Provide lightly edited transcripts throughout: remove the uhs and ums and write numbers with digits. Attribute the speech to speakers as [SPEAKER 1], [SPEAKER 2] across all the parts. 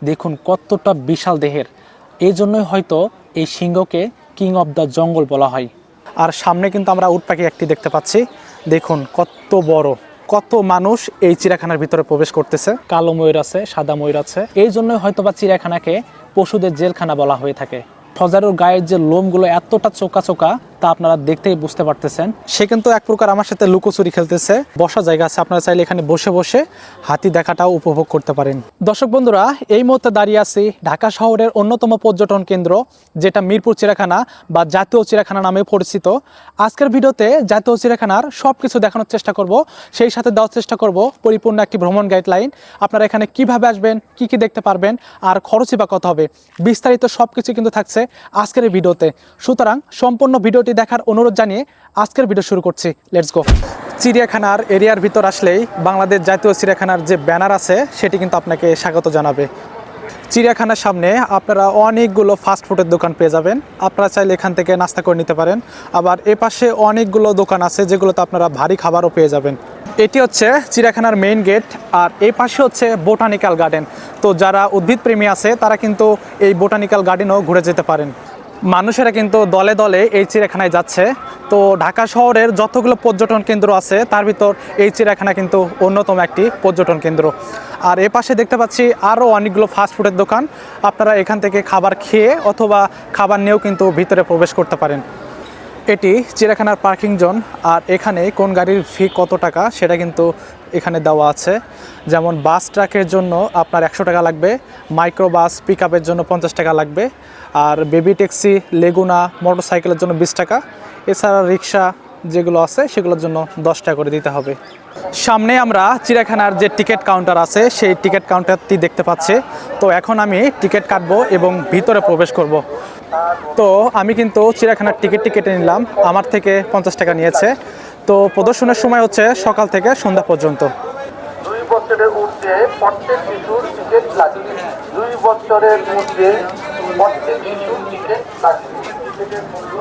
[SPEAKER 1] দেখুন কতটা বিশাল দেহের, এই জন্যই হয়তো এই সিংহকে কিং অফ দ্য জঙ্গল বলা হয়। আর সামনে কিন্তু আমরা উট পাখি একটি দেখতে পাচ্ছি। দেখুন কত বড়, কত মানুষ এই চিড়িয়াখানার ভিতরে প্রবেশ করতেছে। কালো ময়ূর আছে, সাদা ময়ূর আছে, এই জন্যই হয়তো বা চিড়িয়াখানাকে পশুদের জেলখানা বলা হয়ে থাকে। ফজারুর গায়ের যে লোমগুলো এতটা চোকা চোকা তা আপনারা দেখতেই বুঝতে পারতেছেন। সে কিন্তু এক প্রকার আমার সাথে লুকোচুরি খেলতেছে। বসার জায়গা আছে, আপনারা চাইলে এখানে বসে বসে হাতি দেখাটাও উপভোগ করতে পারেন। দর্শক বন্ধুরা, এই মুহূর্তে দাঁড়িয়ে আছি ঢাকা শহরের অন্যতম পর্যটন কেন্দ্র, যেটা মিরপুর চিড়িয়াখানা বা জাতীয় চিড়িয়াখানা নামে পরিচিত। আজকের ভিডিওতে জাতীয় চিড়িয়াখানার সব কিছু দেখানোর চেষ্টা করব, সেই সাথে দেওয়ার চেষ্টা করব পরিপূর্ণ একটি ভ্রমণ গাইডলাইন। আপনারা এখানে কিভাবে আসবেন, কি কি দেখতে পারবেন, আর খরচই বা কত হবে, বিস্তারিত সব কিছু কিন্তু থাকছে আজকের এই ভিডিওতে। সুতরাং সম্পূর্ণ ভিডিওটি দেখার অনুরোধ জানিয়ে আজকের ভিডিও শুরু করছি। Let's go. চিড়িয়াখানার এরিয়ার ভিতর আসলেই বাংলাদেশ জাতীয় চিড়িয়াখানার যে ব্যানার আছে সেটি কিন্তু আপনাকে স্বাগত জানাবে। চিড়িয়াখানার সামনে আপনারা অনেকগুলো ফাস্ট ফুডের দোকান পেয়ে যাবেন। আপনারা চাইলে এখান থেকে নাস্তা করে নিতে পারেন। আবার এপাশে অনেকগুলো দোকান আছে যেগুলোতে আপনারা ভারী খাবারও পেয়ে যাবেন। এটি হচ্ছে চিড়িয়াখানার মেইন গেট, আর এই পাশে হচ্ছে বোটানিক্যাল গার্ডেন। তো যারা উদ্ভিদ প্রেমী আছে তারা কিন্তু এই বোটানিক্যাল গার্ডেনও ঘুরে যেতে পারেন। মানুষেরা কিন্তু দলে দলে এই চিড়িয়াখানায় যাচ্ছে। তো ঢাকা শহরের যতগুলো পর্যটন কেন্দ্র আছে তার ভিতর এই চিড়িয়াখানা কিন্তু অন্যতম একটি পর্যটন কেন্দ্র। আর এ পাশে দেখতে পাচ্ছি আরও অনেকগুলো ফাস্টফুডের দোকান। আপনারা এখান থেকে খাবার খেয়ে অথবা খাবার নিয়েও কিন্তু ভিতরে প্রবেশ করতে পারেন। এটি চিড়িয়াখানার পার্কিং জোন, আর এখানে কোন গাড়ির ফি কত টাকা সেটা কিন্তু এখানে দেওয়া আছে। যেমন বাস ট্রাকের জন্য আপনার 100 টাকা লাগবে, মাইক্রো বাস পিক আপের জন্য 50 টাকা লাগবে, আর বেবি ট্যাক্সি, লেগুনা, মোটরসাইকেলের জন্য 20 টাকা। এছাড়া রিক্সা যেগুলো আছে সেগুলোর জন্য 10 টাকা করে দিতে হবে। সামনে আমরা চিড়িয়াখানার যে টিকিট কাউন্টার আছে সেই টিকিট কাউন্টারটি দেখতে পাচ্ছি। তো এখন আমি টিকিট কাটবো এবং ভিতরে প্রবেশ করব। তো আমি কিন্তু চিড়িয়াখানার টিকিটটি কেটে নিলাম, আমার থেকে 50 টাকা নিয়েছে। তো প্রদর্শনের সময় হচ্ছে সকাল থেকে সন্ধ্যা পর্যন্ত।
[SPEAKER 2] 2 বছরের ঊর্ধ্বে প্রত্যেক শিশুর টিকিট লাগবে। 2 বছরের ঊর্ধ্বে প্রত্যেক শিশুর টিকিট লাগবে। টিকিটের মূল্য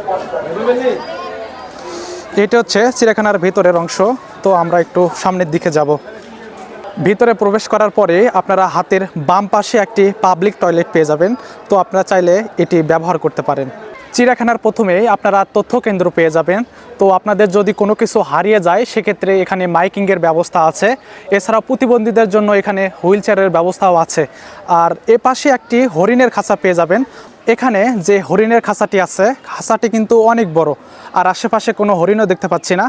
[SPEAKER 2] 50 টাকা।
[SPEAKER 1] এটা হচ্ছে চিড়িয়াখানার ভিতরের অংশ। তো আমরা একটু সামনের দিকে যাব। ভিতরে প্রবেশ করার পরে আপনারা হাতের বাম পাশে একটি পাবলিক টয়লেট পেয়ে যাবেন। তো আপনারা চাইলে এটি ব্যবহার করতে পারেন। চিড়িয়াখানার প্রথমেই আপনারা তথ্য কেন্দ্র পেয়ে যাবেন। তো আপনাদের যদি কোনো কিছু হারিয়ে যায় সেক্ষেত্রে এখানে মাইকিংয়ের ব্যবস্থা আছে। এছাড়া প্রতিবন্ধীদের জন্য এখানে হুইল চেয়ারের ব্যবস্থাও আছে। আর এ পাশে একটি হরিণের খাঁচা পেয়ে যাবেন। এখানে যে হরিণের খাঁচাটি আছে, খাঁচাটি কিন্তু অনেক বড়, আর আশেপাশে কোনো হরিণও দেখতে পাচ্ছি না।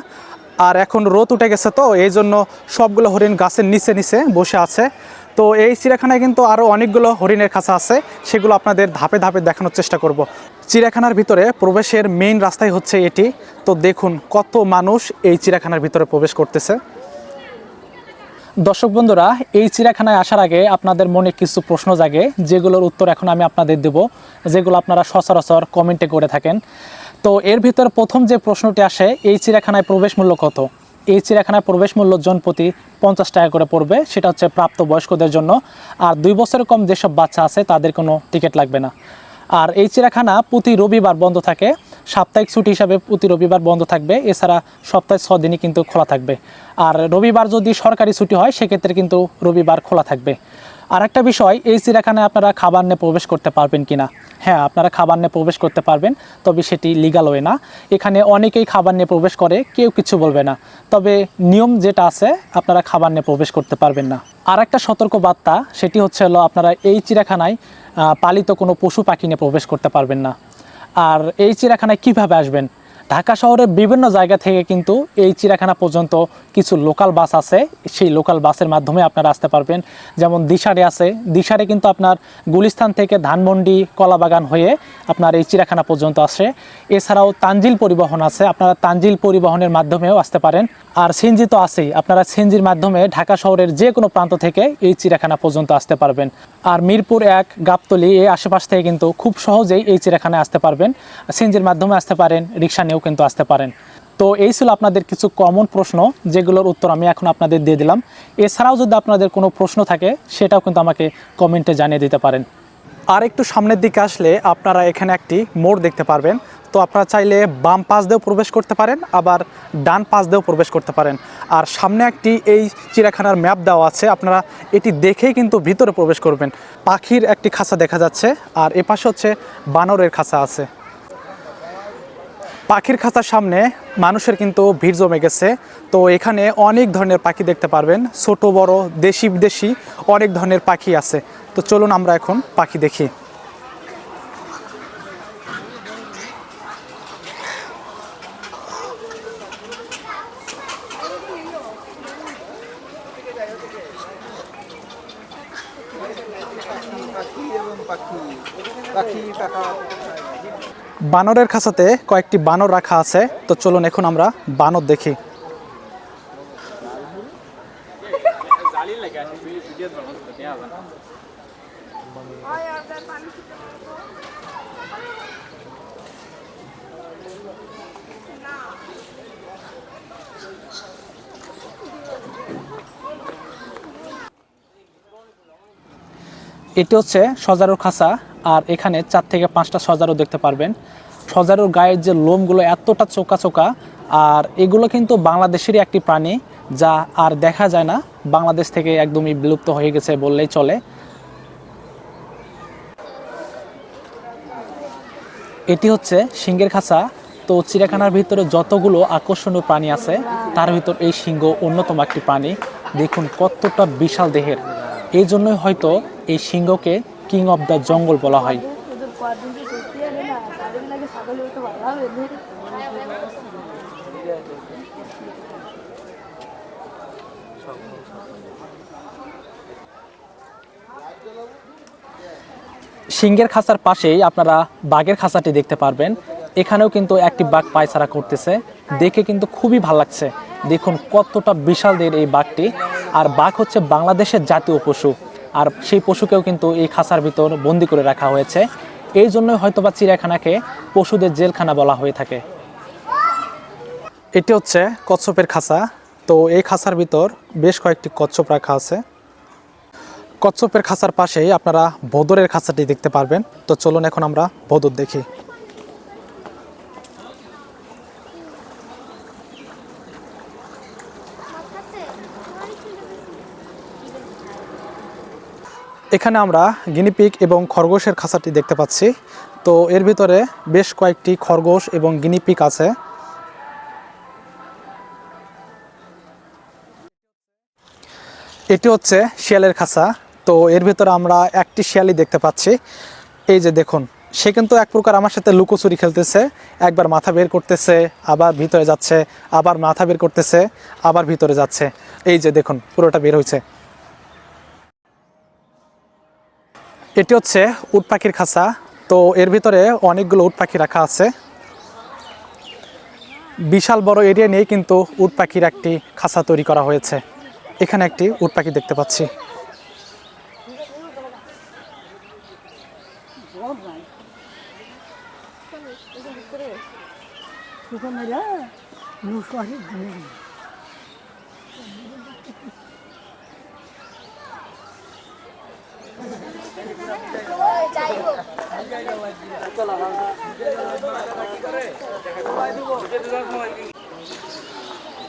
[SPEAKER 1] আর এখন রোদ উঠে গেছে, তো এই জন্য সবগুলো হরিণ গাছের নিচে নিচে বসে আছে। তো এই চিড়িয়াখানায় কিন্তু আরও অনেকগুলো হরিণের খাঁচা আছে, সেগুলো আপনাদের ধাপে ধাপে দেখানোর চেষ্টা করব। চিড়িয়াখানার ভিতরে প্রবেশের মেইন রাস্তাই হচ্ছে এটি। তো দেখুন কত মানুষ এই চিড়িয়াখানার ভিতরে প্রবেশ করতেছে। দর্শক বন্ধুরা, এই চিড়িয়াখানায় আসার আগে আপনাদের মনে কিছু প্রশ্ন জাগে, যেগুলোর উত্তর এখন আমি আপনাদের দেব, যেগুলো আপনারা সচরাচর কমেন্টে করে থাকেন। তো এর ভিতর প্রথম যে প্রশ্নটি আসে, এই চিড়িয়াখানায় প্রবেশ মূল্য কত? এই চিড়িয়াখানায় প্রবেশ মূল্য জনপ্রতি 50 টাকা করে পড়বে। সেটা হচ্ছে প্রাপ্তবয়স্কদের জন্য। আর 2 বছরের কম যেসব বাচ্চা আছে তাদের কোনো টিকিট লাগবে না। আর এই চিড়িয়াখানা প্রতি রবিবার বন্ধ থাকে, সাপ্তাহিক ছুটি হিসাবে প্রতি রবিবার বন্ধ থাকবে। এছাড়া সপ্তাহে 6 দিনই কিন্তু খোলা থাকবে। আর রবিবার যদি সরকারি ছুটি হয় সেক্ষেত্রে কিন্তু রবিবার খোলা থাকবে। আর একটা বিষয়, এই চিড়িয়াখানায় আপনারা খাবার নিয়ে প্রবেশ করতে পারবেন কিনা? হ্যাঁ, আপনারা খাবার নিয়ে প্রবেশ করতে পারবেন, তবে সেটি লিগাল ওয়ে না। এখানে অনেকেই খাবার নিয়ে প্রবেশ করে, কেউ কিছু বলবে না। তবে নিয়ম যেটা আছে, আপনারা খাবার নিয়ে প্রবেশ করতে পারবেন না। আর একটা সতর্ক বার্তা, সেটি হচ্ছে আপনারা এই চিড়িয়াখানায় পালিত কোনো পশু পাখি নিয়ে প্রবেশ করতে পারবেন না। আর এই চিড়িয়াখানায় কিভাবে আসবেন? ঢাকা শহরের বিভিন্ন জায়গা থেকে কিন্তু এই চিড়িয়াখানা পর্যন্ত কিছু লোকাল বাস আছে, সেই লোকাল বাসের মাধ্যমে আপনারা আসতে পারবেন। যেমন দিশারে আছে, দিশারে কিন্তু আপনার গুলিস্তান থেকে ধানমন্ডি কলাবাগান হয়ে আপনার এই চিড়িয়াখানা পর্যন্ত আসে। এছাড়াও তানজিল পরিবহন আছে, আপনারা তানজিল পরিবহনের মাধ্যমেও আসতে পারেন। আর সিএনজি তো আছেই, আপনারা সিএনজির মাধ্যমে ঢাকা শহরের যে কোনো প্রান্ত থেকে এই চিড়িয়াখানা পর্যন্ত আসতে পারবেন। আর মিরপুর 1, গাবতলী এই আশেপাশ থেকে কিন্তু খুব সহজেই এই চিড়িয়াখানায় আসতে পারবেন। সিএনজির মাধ্যমে আসতে পারেন, রিক্সা নিয়েও কিন্তু আসতে পারেন। তো এই ছিল আপনাদের কিছু কমন প্রশ্ন, যেগুলোর উত্তর আমি এখন আপনাদের দিয়ে দিলাম। এছাড়াও যদি আপনাদের কোনো প্রশ্ন থাকে সেটাও কিন্তু আমাকে কমেন্টে জানিয়ে দিতে পারেন। আর একটু সামনের দিকে আসলে আপনারা এখানে একটি মোড় দেখতে পারবেন। তো তো আপনারা চাইলে বাম পাশ দিয়েও প্রবেশ করতে পারেন, আবার ডান পাশ দিয়েও প্রবেশ করতে পারেন। আর সামনে একটি এই চিড়িয়াখানার ম্যাপ দেওয়া আছে, আপনারা এটি দেখেই কিন্তু ভিতরে প্রবেশ করবেন। পাখির একটি খাঁচা দেখা যাচ্ছে, আর এপাশে হচ্ছে বানরের খাঁচা আছে। পাখির খাঁচার সামনে মানুষের কিন্তু ভিড় জমে গেছে। তো এখানে অনেক ধরনের পাখি দেখতে পারবেন, ছোট বড়, দেশি বিদেশি অনেক ধরনের পাখি আছে। তো চলুন আমরা এখন পাখি দেখি। বানরের খাঁচাতে কয়েকটি বানর রাখা আছে। তো চলুন এখন আমরা বানর দেখি। এটি হচ্ছে সজারুর খাঁচা, আর এখানে 4 থেকে 5টা সজারু দেখতে পারবেন। সজারুর গায়ের যে লোমগুলো এতটা চোকা চোকা, আর এগুলো কিন্তু বাংলাদেশেরই একটি প্রাণী, যা আর দেখা যায় না, বাংলাদেশ থেকে একদমই বিলুপ্ত হয়ে গেছে বললেই চলে। এটি হচ্ছে সিংহের খাঁচা। তো চিড়িয়াখানার ভিতরে যতগুলো আকর্ষণীয় প্রাণী আছে, তার ভিতর এই সিংহ অন্যতম একটি প্রাণী। দেখুন কতটা বিশাল দেহের, এই জন্যই হয়তো এই সিংহকে কিং অফ দ্য জঙ্গল বলা হয়। সিংহের খাঁচার পাশেই আপনারা বাঘের খাঁচাটি দেখতে পারবেন। এখানেও কিন্তু একটি বাঘ পায়চারা করতেছে, দেখে কিন্তু খুবই ভালো লাগছে। দেখুন কতটা বিশাল দেহের এই বাঘটি। আর বাঘ হচ্ছে বাংলাদেশের জাতীয় পশু, আর সেই পশুকেও কিন্তু এই খাঁচার ভিতর বন্দি করে রাখা হয়েছে। এই জন্যই হয়তোবা চিড়িয়াখানাকে পশুদের জেলখানা বলা হয়ে থাকে। এটি হচ্ছে কচ্ছপের খাঁচা। তো এই খাঁচার ভিতর বেশ কয়েকটি কচ্ছপ রাখা আছে। কচ্ছপের খাঁচার পাশেই আপনারা ভোঁদরের খাঁচাটি দেখতে পারবেন। তো চলুন এখন আমরা ভোঁদর দেখি। এখানে আমরা গিনিপিগ এবং খরগোশের খাঁচাটি দেখতে পাচ্ছি। তো এর ভিতরে বেশ কয়েকটি খরগোশ এবং গিনিপিগ আছে। এটি হচ্ছে শিয়ালের খাঁচা। তো এর ভিতরে আমরা একটি শিয়ালই দেখতে পাচ্ছি। এই যে দেখুন, সে কিন্তু এক প্রকার আমার সাথে লুকোচুরি খেলতেছে। একবার মাথা বের করতেছে, আবার ভিতরে যাচ্ছে, আবার মাথা বের করতেছে, আবার ভিতরে যাচ্ছে। এই যে দেখুন, পুরোটা বের হয়েছে। এটি হচ্ছে উট পাখির খাঁচা। তো এর ভিতরে অনেকগুলো উট পাখি রাখা আছে। বিশাল বড় এরিয়া নিয়ে কিন্তু উট পাখির একটি খাঁচা তৈরি করা হয়েছে। এখানে একটি উট পাখি দেখতে পাচ্ছি।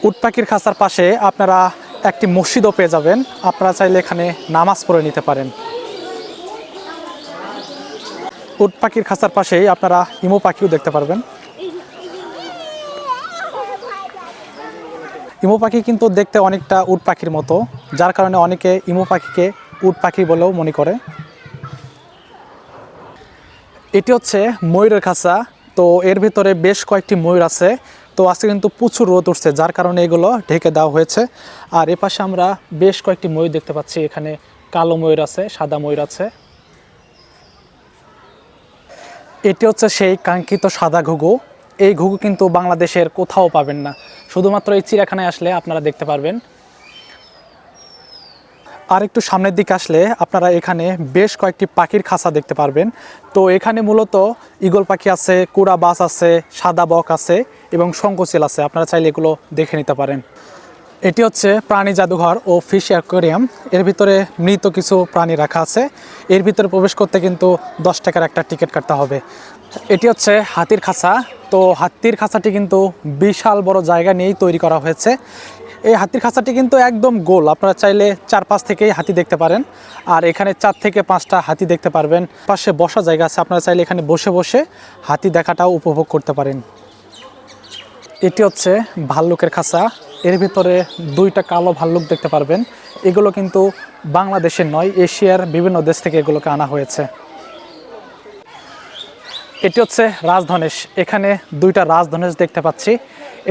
[SPEAKER 1] উট পাখির খাঁচার পাশে আপনারা একটি মসজিদও পেয়ে যাবেন। আপনারা চাইলে এখানে নামাজ পড়ে নিতে পারেন। উট পাখির খাঁচার পাশেই আপনারা ইমু পাখিও দেখতে পারবেন। ইমু পাখি কিন্তু দেখতে অনেকটা উট পাখির মতো, যার কারণে অনেকে ইমু পাখিকে উট পাখি বলেও মনে করে। এটি হচ্ছে ময়ূরের খাঁচা। তো এর ভিতরে বেশ কয়েকটি ময়ূর আছে। তো আজকে কিন্তু প্রচুর রোদ উঠছে, যার কারণে এগুলো ঢেকে দেওয়া হয়েছে। আর এপাশে আমরা বেশ কয়েকটি ময়ূর দেখতে পাচ্ছি। এখানে কালো ময়ূর আছে, সাদা ময়ূর আছে। এটি হচ্ছে সেই কাঙ্ক্ষিত সাদা ঘুঘু। এই ঘুঘু কিন্তু বাংলাদেশের কোথাও পাবেন না, শুধুমাত্র এই চিড়িয়াখানায় আসলে আপনারা দেখতে পারবেন। আর একটু সামনের দিকে আসলে আপনারা এখানে বেশ কয়েকটি পাখির খাঁচা দেখতে পারবেন। তো এখানে মূলত ঈগল পাখি আছে, কুড়া বাস আছে, সাদা বক আছে এবং শঙ্খচিল আছে। আপনারা চাইলে এগুলো দেখে নিতে পারেন। এটি হচ্ছে প্রাণী জাদুঘর ও ফিশ অ্যাকোয়ারিয়াম। এর ভিতরে মৃত কিছু প্রাণী রাখা আছে। এর ভিতরে প্রবেশ করতে কিন্তু 10 টাকার একটা টিকিট কাটতে হবে। এটি হচ্ছে হাতির খাঁচা। তো হাতির খাঁচাটি কিন্তু বিশাল বড় জায়গা নিয়েই তৈরি করা হয়েছে। এই হাতির খাঁচাটি কিন্তু একদম গোল, আপনারা চাইলে 4-5 থেকেই হাতি দেখতে পারেন। আর এখানে 4 থেকে 5টা হাতি দেখতে পারবেন। পাশে বসা জায়গা আছে, আপনারা চাইলে এখানে বসে বসে হাতি দেখাটাও উপভোগ করতে পারেন। এটি হচ্ছে ভাল্লুকের খাঁচা। এর ভিতরে 2টা কালো ভাল্লুক দেখতে পারবেন। এগুলো কিন্তু বাংলাদেশের নয়, এশিয়ার বিভিন্ন দেশ থেকে এগুলোকে আনা হয়েছে। এটি হচ্ছে রাজধনেশ। এখানে 2টা রাজধনেশ দেখতে পাচ্ছি।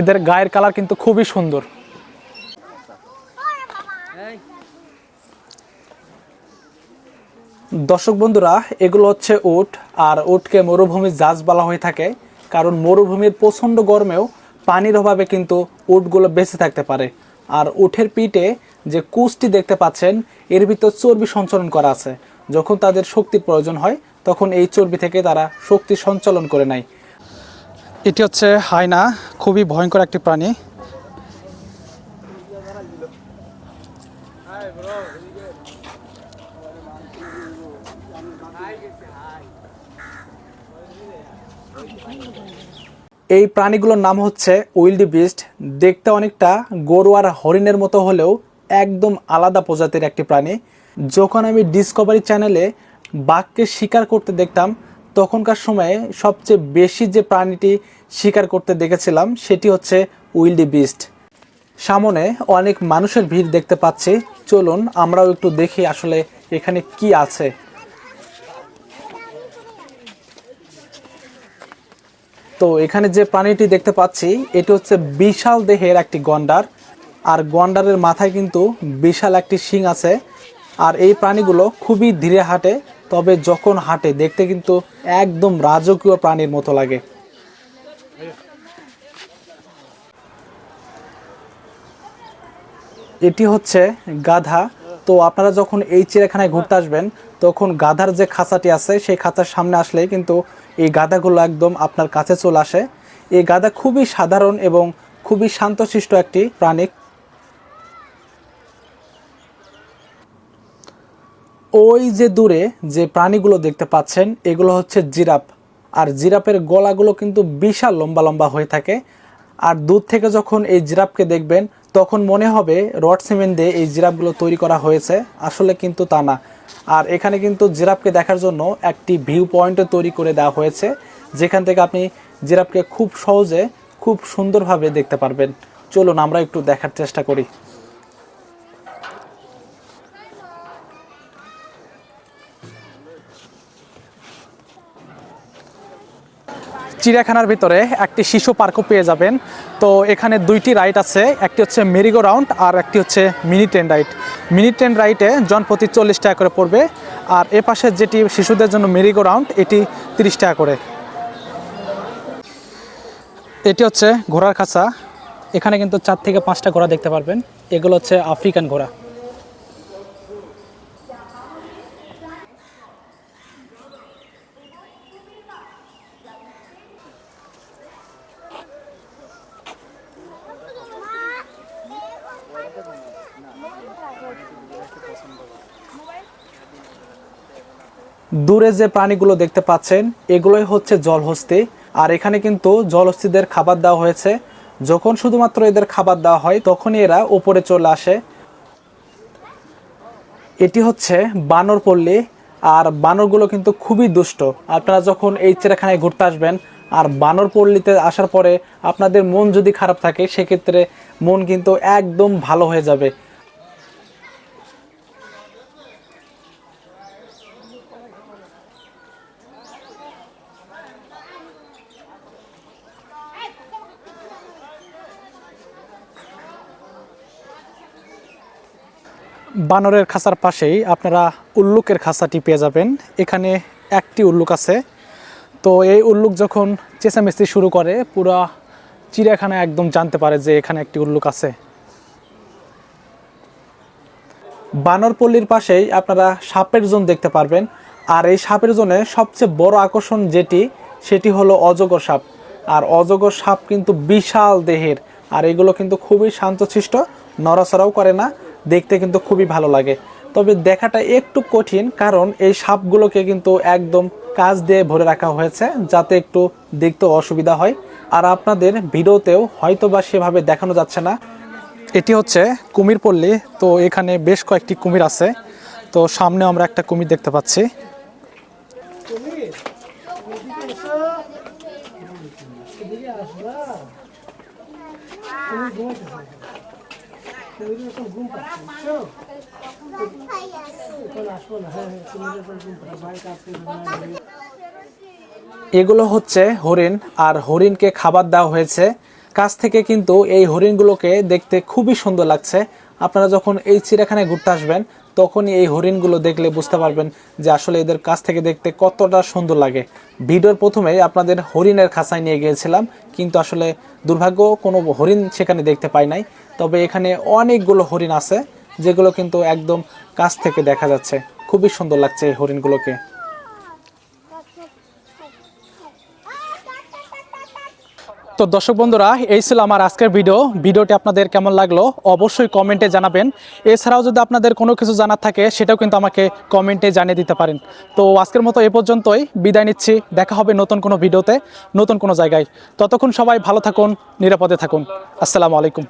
[SPEAKER 1] এদের গায়ের কালার কিন্তু খুবই সুন্দর। দর্শক বন্ধুরা, এগুলো হচ্ছে উট। আর উটকে মরুভূমির জাজ বলা হয়ে থাকে, কারণ মরুভূমির প্রচণ্ড গরমেও পানির অভাবে কিন্তু উটগুলো বেঁচে থাকতে পারে। আর উটের পিঠে যে কুচটি দেখতে পাচ্ছেন, এর ভিতর চর্বি সঞ্চালন করা আছে। যখন তাদের শক্তির প্রয়োজন হয় তখন এই চর্বি থেকে তারা শক্তি সঞ্চালন করে নেয়। এটি হচ্ছে হায়না, খুবই ভয়ঙ্কর একটি প্রাণী। এই প্রাণীগুলোর নাম হচ্ছে উইল্ড বিস্ট। দেখতে অনেকটা গরু আর হরিণের মতো হলেও একদম আলাদা প্রজাতির একটি প্রাণী। যখন আমি ডিসকভারি চ্যানেলে বাঘকে শিকার করতে দেখতাম, তখনকার সময়ে সবচেয়ে বেশি যে প্রাণীটি শিকার করতে দেখেছিলাম সেটি হচ্ছে উইল্ড বিস্ট। সামনে অনেক মানুষের ভিড় দেখতে পাচ্ছি, চলুন আমরাও একটু দেখি আসলে এখানে কি আছে। তো এখানে যে প্রাণীটি দেখতে পাচ্ছি এটি হচ্ছে বিশাল দেহের একটি গন্ডার। আর গন্ডারের মাথায় কিন্তু বিশাল একটি শিং আছে। আর এই প্রাণীগুলো খুবই ধীরে হাঁটে, তবে যখন হাঁটে দেখতে কিন্তু একদম রাজকীয় প্রাণীর মতো লাগে। এটি হচ্ছে গাধা। তো আপনারা যখন এই চিড়িয়াখানায় ঘুরতে আসবেন তখন গাধার যে খাঁচাটি আছে সেই খাঁচার সামনে আসলে কিন্তু এই গাধাগুলো একদম আপনার কাছে চলে আসে। এই গাধা খুবই সাধারণ এবং খুবই শান্তশিষ্ট একটি প্রাণী। ওই যে দূরে যে প্রাণীগুলো দেখতে পাচ্ছেন এগুলো হচ্ছে জিরাফ। আর জিরাফের গলাগুলো কিন্তু বিশাল লম্বা লম্বা হয়ে থাকে। আর দূর থেকে যখন এই জিরাফকে দেখবেন তখন মনে হবে রড সিমেন্ট দিয়ে এই জিরাফগুলো তৈরি করা হয়েছে, আসলে কিন্তু তা না। আর এখানে কিন্তু জিরাফকে দেখার জন্য একটি ভিউ পয়েন্টও তৈরি করে দেওয়া হয়েছে, যেখান থেকে আপনি জিরাফকে খুব সহজে খুব সুন্দরভাবে দেখতে পারবেন। চলুন আমরা একটু দেখার চেষ্টা করি। চিড়িয়াখানার ভিতরে একটি শিশু পার্কও পেয়ে যাবেন। তো এখানে 2টি রাইড আছে, একটি হচ্ছে মেরিগো রাউন্ড আর একটি হচ্ছে mini train ride. Mini train রাইডে জনপ্রতি 40 টাকা করে পড়বে। আর এ পাশে যেটি শিশুদের জন্য মেরিগো রাউন্ড, এটি 30 টাকা করে। এটি হচ্ছে ঘোড়ার খাঁচা। এখানে কিন্তু 4 থেকে 5টা ঘোড়া দেখতে পারবেন। এগুলো হচ্ছে আফ্রিকান ঘোড়া। দূরে যে প্রাণীগুলো দেখতে পাচ্ছেন এগুলোই হচ্ছে জলহস্তি। আর এখানে কিন্তু জলহস্তিদের খাবার দেওয়া হয়েছে। যখন শুধুমাত্র এদের খাবার দেওয়া হয় তখনই এরা উপরে চলে আসে। এটি হচ্ছে বানরপল্লী। আর বানরগুলো কিন্তু খুবই দুষ্ট। আপনারা যখন এই চিড়িয়াখানায় ঘুরতে আসবেন আর বানরপল্লীতে আসার পরে আপনাদের মন যদি খারাপ থাকে সেক্ষেত্রে মন কিন্তু একদম ভালো হয়ে যাবে। বানরের খাঁচার পাশেই আপনারা উল্লুকের খাঁচাটি পেয়ে যাবেন। এখানে একটি উল্লুক আছে। তো এই উল্লুক যখন চেঁচামেচি শুরু করে পুরা চিড়িয়াখানা একদম জানতে পারে যে এখানে একটি উল্লুক আছে। বানরপল্লীর পাশেই আপনারা সাপের জোন দেখতে পারবেন। আর এই সাপের জোনে সবচেয়ে বড় আকর্ষণ সেটি হলো অজগর সাপ। আর অজগর সাপ কিন্তু বিশাল দেহের। আর এগুলো কিন্তু খুবই শান্তশিষ্ট, নড়াচড়াও করে না, দেখতে কিন্তু খুবই ভালো লাগে। তবে দেখাটা একটু কঠিন, কারণ এই সাপগুলোকে কিন্তু একদম কাঁচ দিয়ে ভরে রাখা হয়েছে যাতে একটু দেখতে অসুবিধা হয়। আর আপনাদের ভিডিওতেও হয়তো বা সেভাবে দেখানো যাচ্ছে না। এটি হচ্ছে কুমির পল্লী, তো এখানে বেশ কয়েকটি কুমির আছে। তো সামনে আমরা একটা কুমির দেখতে পাচ্ছি। এগুলো হচ্ছে হরিণ, আর হরিণকে খাবার দেওয়া হয়েছে কাছ থেকে। কিন্তু এই হরিণগুলোকে দেখতে খুবই সুন্দর লাগছে। আপনারা যখন এই চিড়িয়াখানায় ঘুরতে আসবেন তখনই এই হরিণগুলো দেখলে বুঝতে পারবেন যে আসলে এদের কাছ থেকে দেখতে কতটা সুন্দর লাগে। ভিডিওর প্রথমেই আপনাদের হরিণের খাঁচায় নিয়ে গিয়েছিলাম, কিন্তু আসলে দুর্ভাগ্য কোনো হরিণ সেখানে দেখতে পাই নাই। তবে এখানে অনেকগুলো হরিণ আছে যেগুলো কিন্তু একদম কাছ থেকে দেখা যাচ্ছে। খুবই সুন্দর লাগছে এই হরিণগুলোকে। তো দর্শক বন্ধুরা, এই ছিল আমার আজকের ভিডিওটি আপনাদের কেমন লাগলো অবশ্যই কমেন্টে জানাবেন। এছাড়াও যদি আপনাদের কোনো কিছু জানার থাকে সেটাও কিন্তু আমাকে কমেন্টে জানিয়ে দিতে পারেন। তো আজকের মতো এ পর্যন্তই, বিদায় নিচ্ছি। দেখা হবে নতুন কোনো ভিডিওতে, নতুন কোনো জায়গায়। ততক্ষণ সবাই ভালো থাকুন, নিরাপদে থাকুন। আসসালামু আলাইকুম।